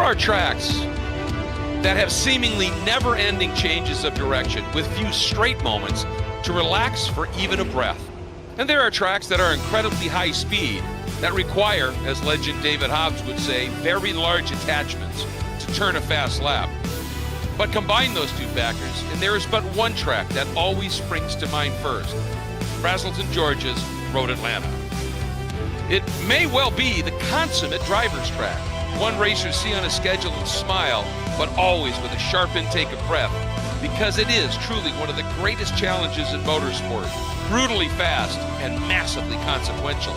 are tracks that have seemingly never-ending changes of direction with few straight moments to relax for even a breath. And there are tracks that are incredibly high speed that require, as legend David Hobbs would say, very large attachments to turn a fast lap. But combine those two factors, and there is but one track that always springs to mind first: Braselton, Georgia's Road Atlanta. It may well be the consummate driver's track, one racers see on a schedule and smile, but always with a sharp intake of breath, because it is truly one of the greatest challenges in motorsport, brutally fast and massively consequential.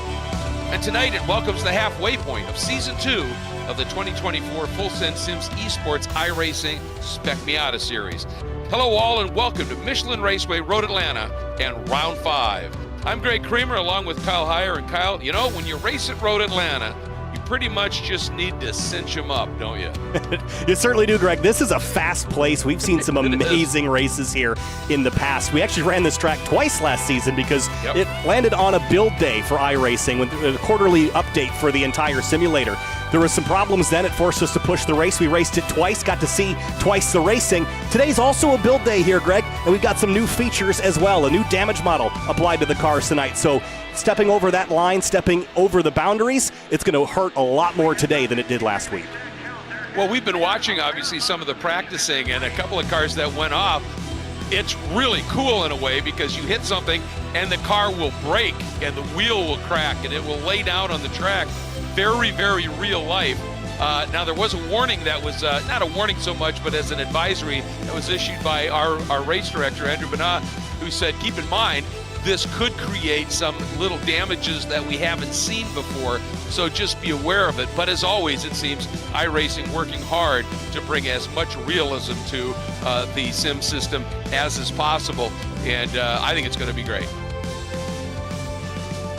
And tonight it welcomes the halfway point of Season 2 of the 2024 Full Send Sims Esports iRacing Spec Miata Series. Hello all and welcome to Michelin Raceway Road Atlanta and Round 5. I'm Greg Creamer along with Kyle Heyer. And Kyle, you know, when you race at Road Atlanta, you pretty much just need to cinch them up, don't you? You certainly do, Greg. This is a fast place. We've seen some amazing races here in the past. We actually ran this track twice last season because it landed on a build day for iRacing with a quarterly update for the entire simulator. There were some problems then. It forced us to push the race. We raced it twice, got to see twice the racing. Today's also a build day here, Greg, and we've got some new features as well. A new damage model applied to the cars tonight. So stepping over that line, stepping over the boundaries, it's going to hurt a lot more today than it did last week. Well, we've been watching, obviously, some of the practicing and a couple of cars that went off. It's really cool in a way because you hit something and the car will break and the wheel will crack and it will lay down on the track. Very, very real life. Now, there was a warning that was, not a warning so much, but as an advisory that was issued by our race director, Andrew Banat, who said, keep in mind, this could create some little damages that we haven't seen before, so just be aware of it. But as always, it seems iRacing working hard to bring as much realism to the sim system as is possible, and I think it's going to be great.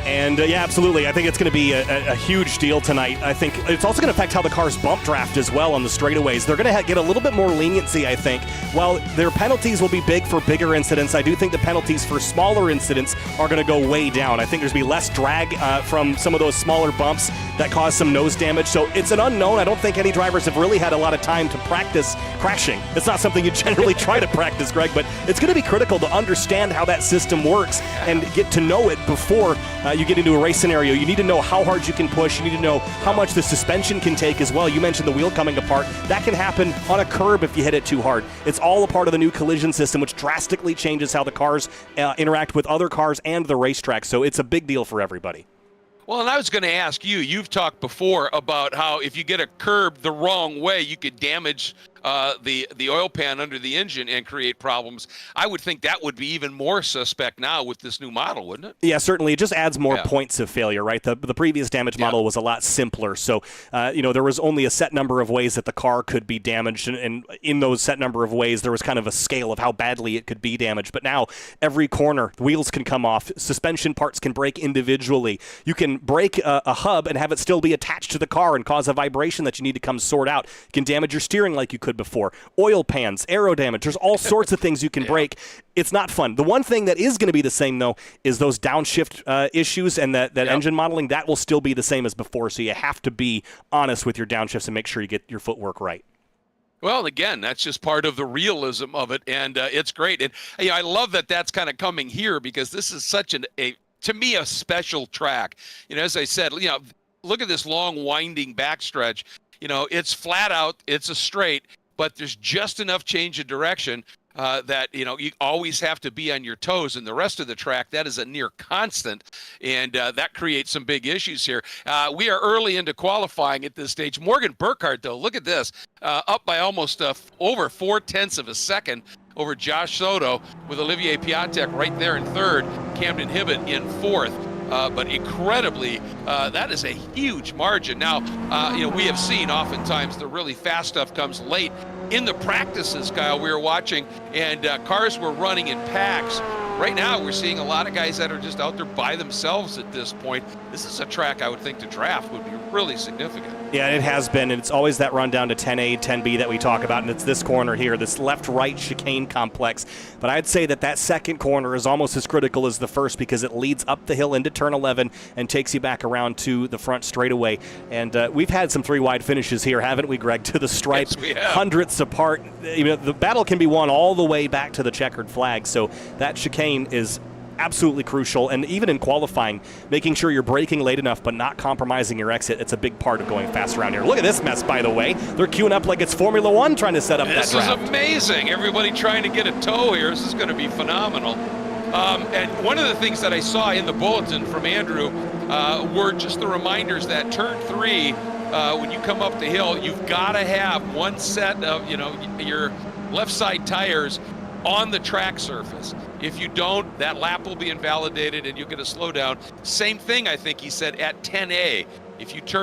And yeah, absolutely. I think it's going to be a huge deal tonight. I think it's also going to affect how the cars bump draft as well on the straightaways. They're going to get a little bit more leniency, I think. While their penalties will be big for bigger incidents, I do think the penalties for smaller incidents are going to go way down. I think there's going to be less drag from some of those smaller bumps that cause some nose damage. So it's an unknown. I don't think any drivers have really had a lot of time to practice crashing. It's not something you generally try to practice, Greg, but it's going to be critical to understand how that system works and get to know it before you get into a race scenario. You need to know how hard you can push. You need to know how much the suspension can take as well. You mentioned the wheel coming apart. That can happen on a curb if you hit it too hard. It's all a part of the new collision system, which drastically changes how the cars interact with other cars and the racetrack. So it's a big deal for everybody. Well, and I was going to ask you, you've talked before about how if you get a curb the wrong way, you could damage the oil pan under the engine and create problems. I would think that would be even more suspect now with this new model, wouldn't it? Yeah, certainly. It just adds more points of failure, right? The previous damage model was a lot simpler. So, there was only a set number of ways that the car could be damaged. And in those set number of ways, there was kind of a scale of how badly it could be damaged. But now, every corner, wheels can come off. Suspension parts can break individually. You can break a hub and have it still be attached to the car and cause a vibration that you need to come sort out. You can damage your steering like you could before. Oil pans, aero damage. There's all sorts of things you can break. It's not fun. The one thing that is going to be the same, though, is those downshift issues and that engine modeling. That will still be the same as before, so you have to be honest with your downshifts and make sure you get your footwork right. Well, again, that's just part of the realism of it, and it's great. And I love that that's kind of coming here because this is such to me, a special track. As I said, look at this long, winding backstretch. It's flat out, it's a straight, but there's just enough change of direction that, you always have to be on your toes. And the rest of the track, that is a near constant, and that creates some big issues here. We are early into qualifying at this stage. Morgan Burkhart, though, look at this, up by almost over 0.4 of a second over Josh Soto, with Olivier Piatek right there in third, Camden Hibbett in fourth. But incredibly, that is a huge margin. Now, we have seen oftentimes the really fast stuff comes late. In the practices, Kyle, we were watching, and cars were running in packs right now we're seeing a lot of guys that are just out there by themselves at this point. This is a track I would think to draft would be really significant. Yeah, it has been, and it's always that run down to 10A, 10B that we talk about, and it's this corner here, this left-right chicane complex. But I'd say that second corner is almost as critical as the first because it leads up the hill into turn 11 and takes you back around to the front straightaway. And we've had some three-wide finishes here, haven't we, Greg, to the stripe, yes, we have. hundredths apart. You know, the battle can be won all the way back to the checkered flag, so that chicane is absolutely crucial. And even in qualifying, making sure you're braking late enough but not compromising your exit, it's a big part of going fast around here. Look at this mess, by the way. They're queuing up like it's Formula One trying to set up that draft. This is amazing. Everybody trying to get a tow here. This is going to be phenomenal. And one of the things that I saw in the bulletin from Andrew were just the reminders that turn 3, when you come up the hill, you've got to have one set of, your left side tires on the track surface. If you don't, that lap will be invalidated and you'll get a slowdown. Same thing, I think he said, at 10A. If you turn